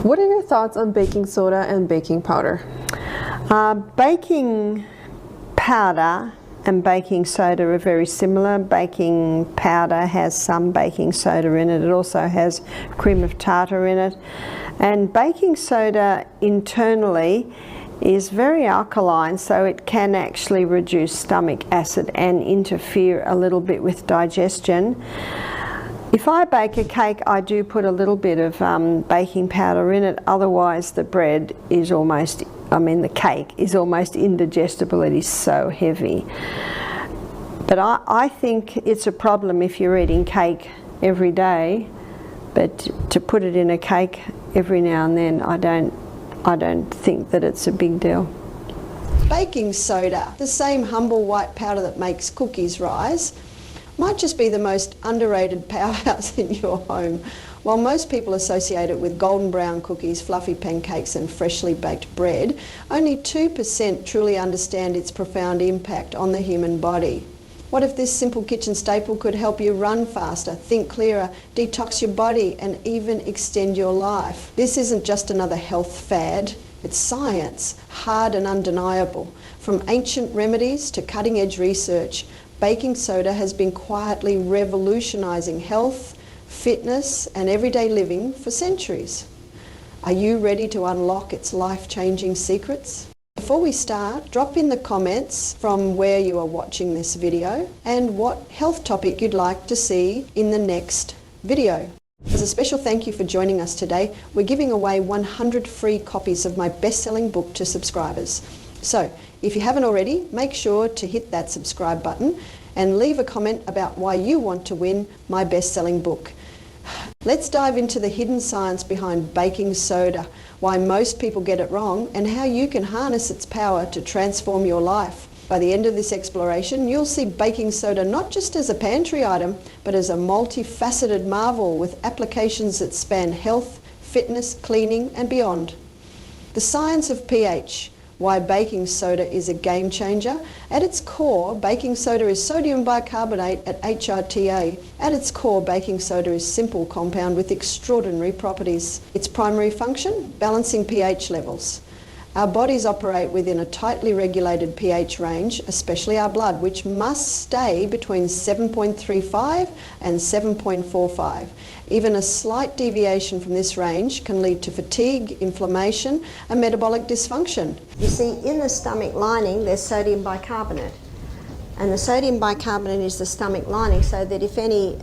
What are your thoughts on baking soda and baking powder? Baking powder and baking soda are very similar. Baking powder has some baking soda in it. It also has cream of tartar in it. And baking soda internally is very alkaline, so it can actually reduce stomach acid and interfere a little bit with digestion. If I bake a cake, I do put a little bit of baking powder in it, otherwise the bread is almost, the cake is almost indigestible. It is so heavy. But I think it's a problem if you're eating cake every day, but to put it in a cake every now and then, I don't think that it's a big deal. Baking soda, the same humble white powder that makes cookies rise, might just be the most underrated powerhouse in your home. While most people associate it with golden brown cookies, fluffy pancakes and freshly baked bread, only 2% truly understand its profound impact on the human body. What if this simple kitchen staple could help you run faster, think clearer, detox your body and even extend your life? This isn't just another health fad, it's science, hard and undeniable. From ancient remedies to cutting-edge research, baking soda has been quietly revolutionising health, fitness and everyday living for centuries. Are you ready to unlock its life-changing secrets? Before we start, drop in the comments from where you are watching this video and what health topic you'd like to see in the next video. As a special thank you for joining us today, we're giving away 100 free copies of my best-selling book to subscribers. So, if you haven't already, make sure to hit that subscribe button and leave a comment about why you want to win my best-selling book. Let's dive into the hidden science behind baking soda, why most people get it wrong, and how you can harness its power to transform your life. By the end of this exploration, you'll see baking soda not just as a pantry item, but as a multifaceted marvel with applications that span health, fitness, cleaning, and beyond. The science of pH. Why baking soda is a game changer. At its core, baking soda is sodium bicarbonate at HRTA. At its core, baking soda is a simple compound with extraordinary properties. Its primary function, balancing pH levels. Our bodies operate within a tightly regulated pH range, especially our blood, which must stay between 7.35 and 7.45. Even a slight deviation from this range can lead to fatigue, inflammation, and metabolic dysfunction. You see, in the stomach lining, there's sodium bicarbonate. And the sodium bicarbonate is the stomach lining, so that if any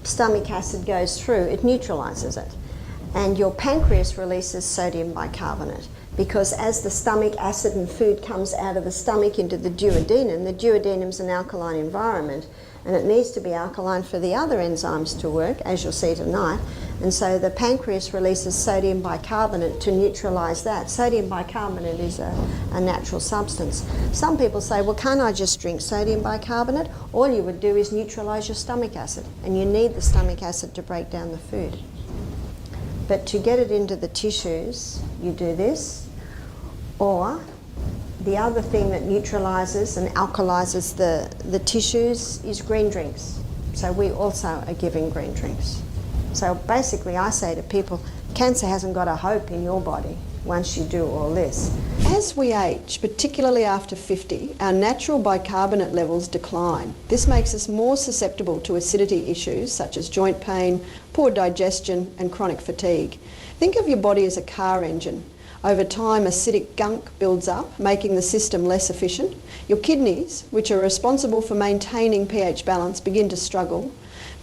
stomach acid goes through, it neutralizes it. And your pancreas releases sodium bicarbonate, because as the stomach acid and food comes out of the stomach into the duodenum is an alkaline environment, and it needs to be alkaline for the other enzymes to work, as you'll see tonight. And so the pancreas releases sodium bicarbonate to neutralize that. Sodium bicarbonate is a natural substance. Some people say, well, can't I just drink sodium bicarbonate? All you would do is neutralize your stomach acid, and you need the stomach acid to break down the food. But to get it into the tissues, you do this, or the other thing that neutralizes and alkalizes the tissues is green drinks. So we also are giving green drinks. So basically I say to people, cancer hasn't got a hope in your body once you do all this. As we age, particularly after 50, our natural bicarbonate levels decline. This makes us more susceptible to acidity issues such as joint pain, poor digestion, and chronic fatigue. Think of your body as a car engine. Over time, acidic gunk builds up, making the system less efficient. Your kidneys, which are responsible for maintaining pH balance, begin to struggle.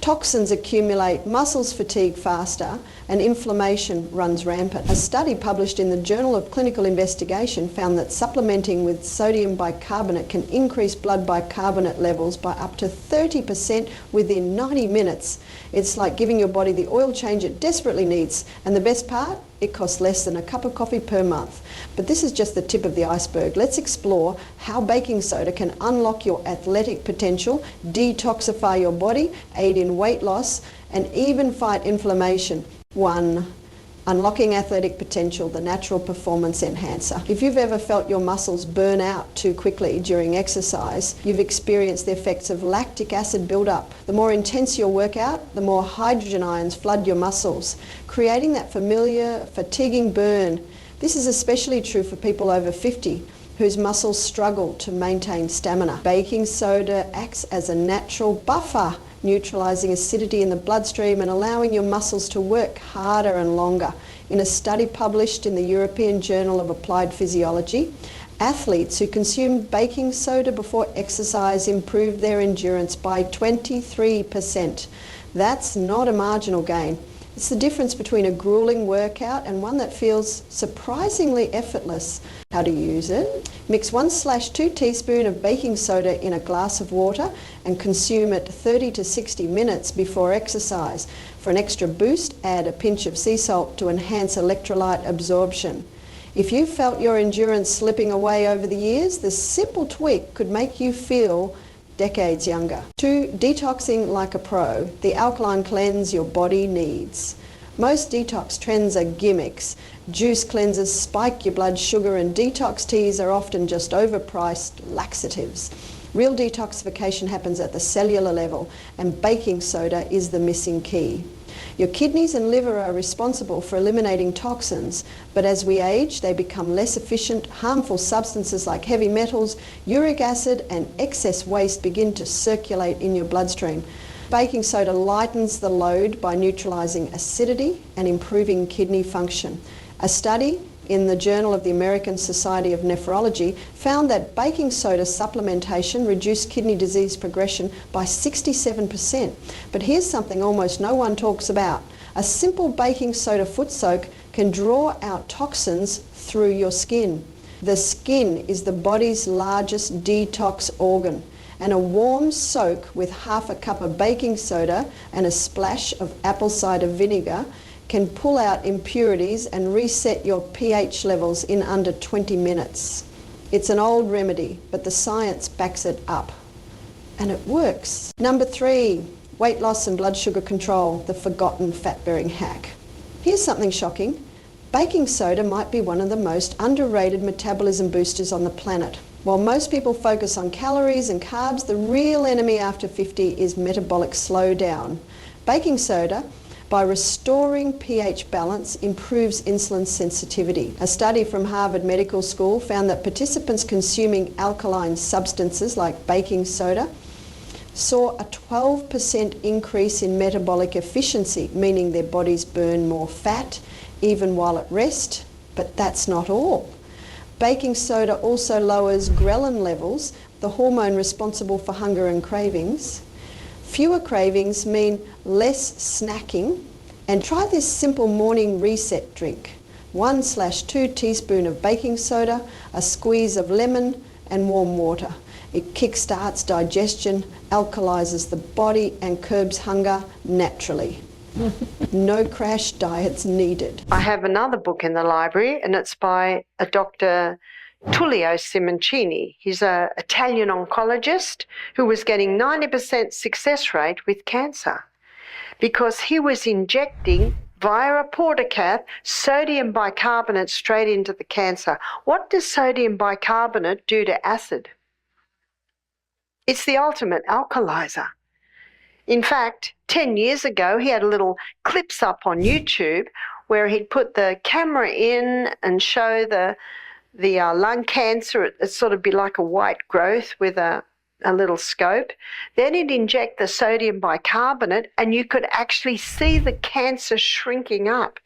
Toxins accumulate, muscles fatigue faster, and inflammation runs rampant. A study published in the Journal of Clinical Investigation found that supplementing with sodium bicarbonate can increase blood bicarbonate levels by up to 30% within 90 minutes. It's like giving your body the oil change it desperately needs, and the best part? It costs less than a cup of coffee per month. But this is just the tip of the iceberg. Let's explore how baking soda can unlock your athletic potential, detoxify your body, aid in weight loss, and even fight inflammation, one Unlocking athletic potential, the natural performance enhancer. If you've ever felt your muscles burn out too quickly during exercise, you've experienced the effects of lactic acid buildup. The more intense your workout, the more hydrogen ions flood your muscles, creating that familiar, fatiguing burn. This is especially true for people over 50 whose muscles struggle to maintain stamina. Baking soda acts as a natural buffer, neutralising acidity in the bloodstream and allowing your muscles to work harder and longer. In a study published in the European Journal of Applied Physiology, athletes who consumed baking soda before exercise improved their endurance by 23%. That's not a marginal gain. It's the difference between a grueling workout and one that feels surprisingly effortless. How to use it? Mix 1/2 teaspoon of baking soda in a glass of water and consume it 30 to 60 minutes before exercise. For an extra boost, add a pinch of sea salt to enhance electrolyte absorption. If you felt your endurance slipping away over the years, this simple tweak could make you feel decades younger. 2. Detoxing like a pro, the alkaline cleanse your body needs. Most detox trends are gimmicks. Juice cleansers spike your blood sugar and detox teas are often just overpriced laxatives. Real detoxification happens at the cellular level and baking soda is the missing key. Your kidneys and liver are responsible for eliminating toxins, but as we age, they become less efficient. Harmful substances like heavy metals, uric acid, and excess waste begin to circulate in your bloodstream. Baking soda lightens the load by neutralising acidity and improving kidney function. A study in the Journal of the American Society of Nephrology found that baking soda supplementation reduced kidney disease progression by 67%. But here's something almost no one talks about. A simple baking soda foot soak can draw out toxins through your skin. The skin is the body's largest detox organ, and a warm soak with half a cup of baking soda and a splash of apple cider vinegar can pull out impurities and reset your pH levels in under 20 minutes. It's an old remedy, but the science backs it up. And it works. Number 3, weight loss and blood sugar control, the forgotten fat-bearing hack. Here's something shocking. Baking soda might be one of the most underrated metabolism boosters on the planet. While most people focus on calories and carbs, the real enemy after 50 is metabolic slowdown. Baking soda, by restoring pH balance, improves insulin sensitivity. A study from Harvard Medical School found that participants consuming alkaline substances like baking soda saw a 12% increase in metabolic efficiency, meaning their bodies burn more fat even while at rest. But that's not all. Baking soda also lowers ghrelin levels, the hormone responsible for hunger and cravings. Fewer cravings mean less snacking. And try this simple morning reset drink. 1/2 teaspoon of baking soda, a squeeze of lemon and warm water. It kickstarts digestion, alkalizes the body and curbs hunger naturally. No crash diets needed. I have another book in the library and it's by a Dr. Tullio Simoncini. He's an Italian oncologist who was getting 90% success rate with cancer because he was injecting via a portacath sodium bicarbonate straight into the cancer. What does sodium bicarbonate do to acid? It's the ultimate alkalizer. In fact, 10 years ago, he had a little clips up on YouTube where he'd put the camera in and show the lung cancer. It'd sort of be like a white growth with a little scope. Then he'd inject the sodium bicarbonate and you could actually see the cancer shrinking up.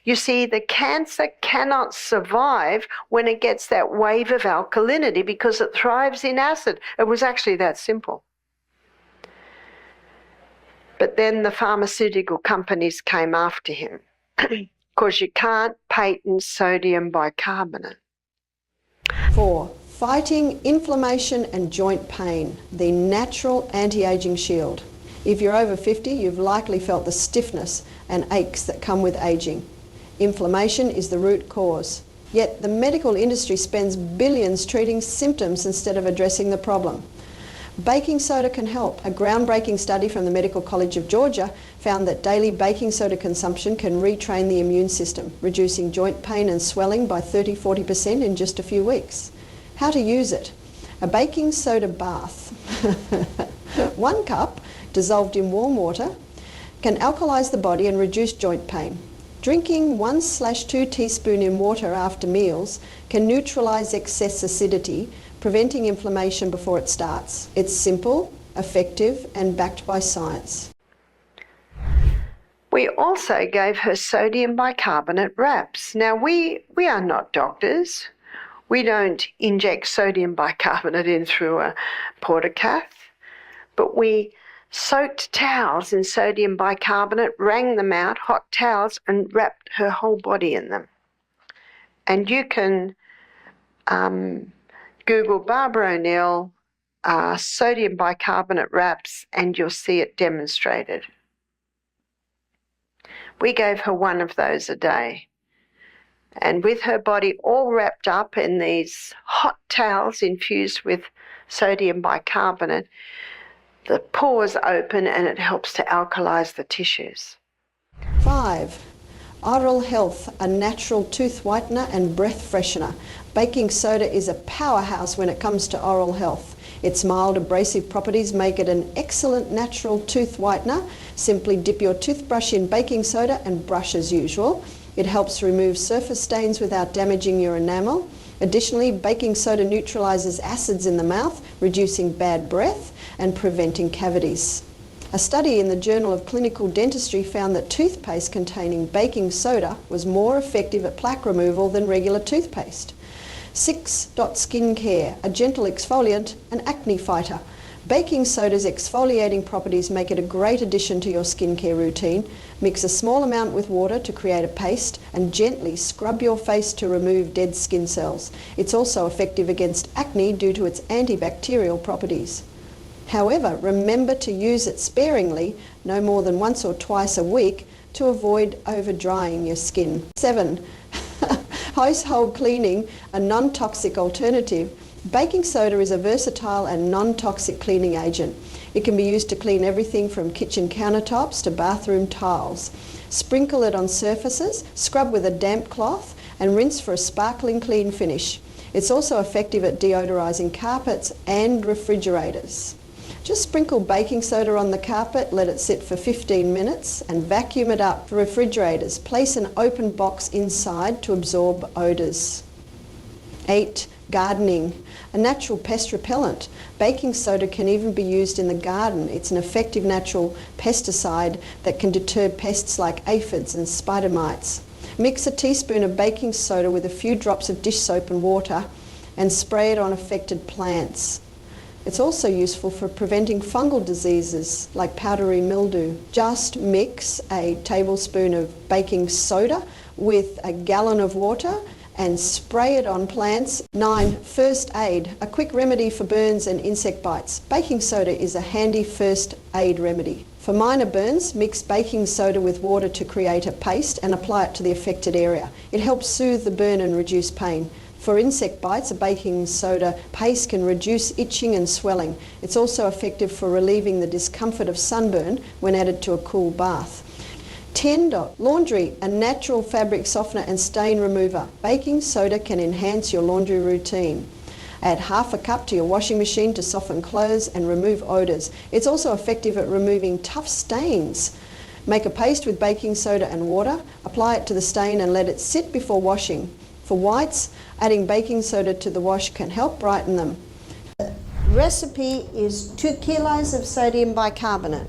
You see, the cancer cannot survive when it gets that wave of alkalinity because it thrives in acid. It was actually that simple. But then the pharmaceutical companies came after him because you can't patent sodium bicarbonate. 4. Fighting inflammation and joint pain, the natural anti-aging shield. If you're over 50, you've likely felt the stiffness and aches that come with aging. Inflammation is the root cause. Yet the medical industry spends billions treating symptoms instead of addressing the problem. Baking soda can help. A groundbreaking study from the Medical College of Georgia found that daily baking soda consumption can retrain the immune system, reducing joint pain and swelling by 30-40% in just a few weeks. How to use it? A baking soda bath. 1 cup dissolved in warm water can alkalize the body and reduce joint pain. Drinking 1/2 teaspoon in water after meals can neutralize excess acidity, preventing inflammation before it starts. It's simple, effective, and backed by science. We also gave her sodium bicarbonate wraps. Now, we are not doctors. We don't inject sodium bicarbonate in through a portacath, but we soaked towels in sodium bicarbonate, wrung them out, hot towels, and wrapped her whole body in them. And you can Google Barbara O'Neill sodium bicarbonate wraps and you'll see it demonstrated. We gave her 1 of those a day. And with her body all wrapped up in these hot towels infused with sodium bicarbonate, the pores open and it helps to alkalize the tissues. 5. Oral Health, a natural tooth whitener and breath freshener. Baking soda is a powerhouse when it comes to oral health. Its mild abrasive properties make it an excellent natural tooth whitener. Simply dip your toothbrush in baking soda and brush as usual. It helps remove surface stains without damaging your enamel. Additionally, baking soda neutralizes acids in the mouth, reducing bad breath and preventing cavities. A study in the Journal of Clinical Dentistry found that toothpaste containing baking soda was more effective at plaque removal than regular toothpaste. 6. Skincare, a gentle exfoliant, an acne fighter. Baking soda's exfoliating properties make it a great addition to your skincare routine. Mix a small amount with water to create a paste and gently scrub your face to remove dead skin cells. It's also effective against acne due to its antibacterial properties. However, remember to use it sparingly, no more than once or twice a week, to avoid over-drying your skin. 7. Household cleaning, a non-toxic alternative. Baking soda is a versatile and non-toxic cleaning agent. It can be used to clean everything from kitchen countertops to bathroom tiles. Sprinkle it on surfaces, scrub with a damp cloth, and rinse for a sparkling clean finish. It's also effective at deodorizing carpets and refrigerators. Just sprinkle baking soda on the carpet, let it sit for 15 minutes and vacuum it up. For refrigerators, place an open box inside to absorb odours. 8. Gardening, a natural pest repellent. Baking soda can even be used in the garden. It's an effective natural pesticide that can deter pests like aphids and spider mites. Mix a teaspoon of baking soda with a few drops of dish soap and water and spray it on affected plants. It's also useful for preventing fungal diseases like powdery mildew. Just mix a tablespoon of baking soda with a gallon of water and spray it on plants. 9. First aid, a quick remedy for burns and insect bites. Baking soda is a handy first aid remedy. For minor burns, mix baking soda with water to create a paste and apply it to the affected area. It helps soothe the burn and reduce pain. For insect bites, a baking soda paste can reduce itching and swelling. It's also effective for relieving the discomfort of sunburn when added to a cool bath. 10. Laundry, a natural fabric softener and stain remover. Baking soda can enhance your laundry routine. Add half a cup to your washing machine to soften clothes and remove odours. It's also effective at removing tough stains. Make a paste with baking soda and water, apply it to the stain and let it sit before washing. For whites, adding baking soda to the wash can help brighten them. The recipe is 2 kilos of sodium bicarbonate.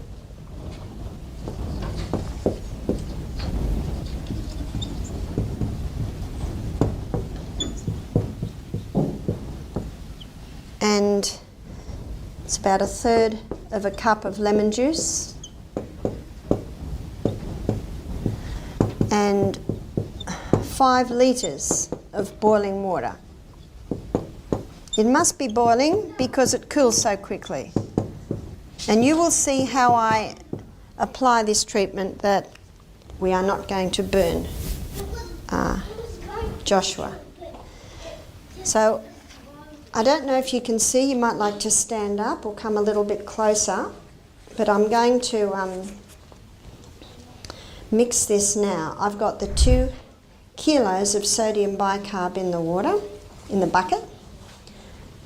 And it's about 1/3 of a cup of lemon juice and 5 litres of boiling water. It must be boiling because it cools so quickly. And you will see how I apply this treatment that we are not going to burn Joshua. So I don't know if you can see, you might like to stand up or come a little bit closer, but I'm going to mix this now. I've got the 2 kilos of sodium bicarb in the water, in the bucket,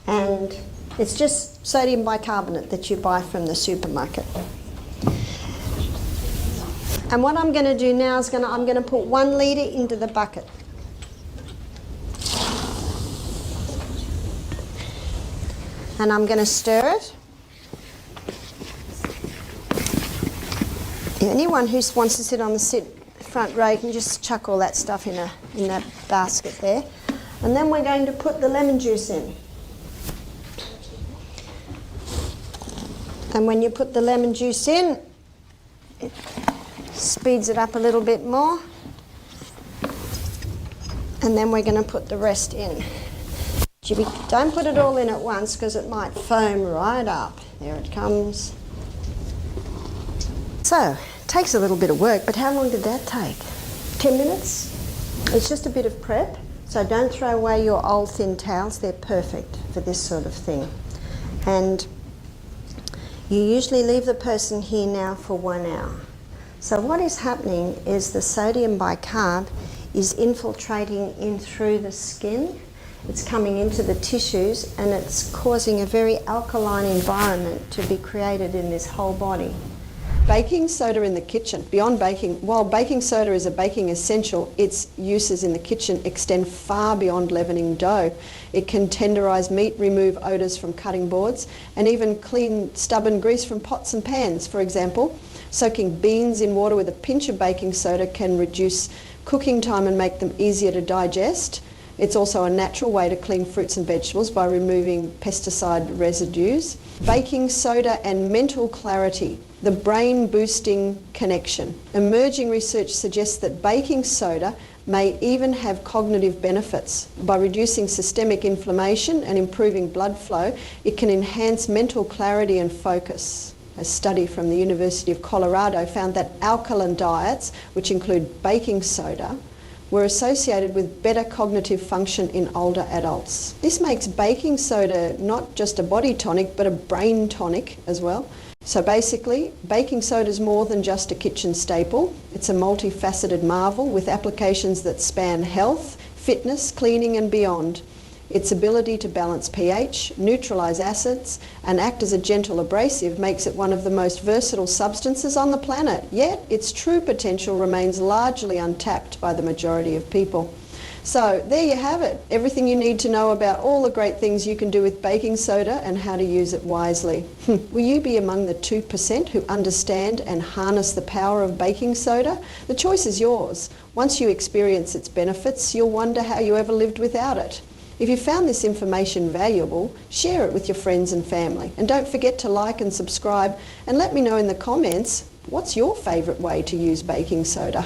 and it's just sodium bicarbonate that you buy from the supermarket. And what I'm going to do now is I'm going to put 1 litre into the bucket. And I'm going to stir it. Anyone who wants to sit on the front row can just chuck all that stuff in that basket there. And then we're going to put the lemon juice in. And when you put the lemon juice in, it speeds it up a little bit more. And then we're going to put the rest in. Don't put it all in at once because it might foam right up. There it comes. So, it takes a little bit of work, but how long did that take? 10 minutes? It's just a bit of prep, so don't throw away your old thin towels. They're perfect for this sort of thing. And you usually leave the person here now for 1 hour. So what is happening is the sodium bicarb is infiltrating in through the skin. It's coming into the tissues and it's causing a very alkaline environment to be created in this whole body. Baking soda in the kitchen. Beyond baking, while baking soda is a baking essential, its uses in the kitchen extend far beyond leavening dough. It can tenderise meat, remove odours from cutting boards, and even clean stubborn grease from pots and pans. For example, soaking beans in water with a pinch of baking soda can reduce cooking time and make them easier to digest. It's also a natural way to clean fruits and vegetables by removing pesticide residues. Baking soda and mental clarity, the brain boosting connection. Emerging research suggests that baking soda may even have cognitive benefits. By reducing systemic inflammation and improving blood flow, it can enhance mental clarity and focus. A study from the University of Colorado found that alkaline diets, which include baking soda, were associated with better cognitive function in older adults. This makes baking soda not just a body tonic, but a brain tonic as well. So basically, baking soda is more than just a kitchen staple. It's a multifaceted marvel with applications that span health, fitness, cleaning and beyond. Its ability to balance pH, neutralise acids and act as a gentle abrasive makes it one of the most versatile substances on the planet, yet its true potential remains largely untapped by the majority of people. So there you have it, everything you need to know about all the great things you can do with baking soda and how to use it wisely. Will you be among the 2% who understand and harness the power of baking soda? The choice is yours. Once you experience its benefits, you'll wonder how you ever lived without it. If you found this information valuable, share it with your friends and family. And don't forget to like and subscribe and let me know in the comments, what's your favourite way to use baking soda?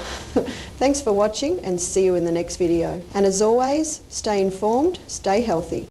Thanks for watching and see you in the next video. And as always, stay informed, stay healthy.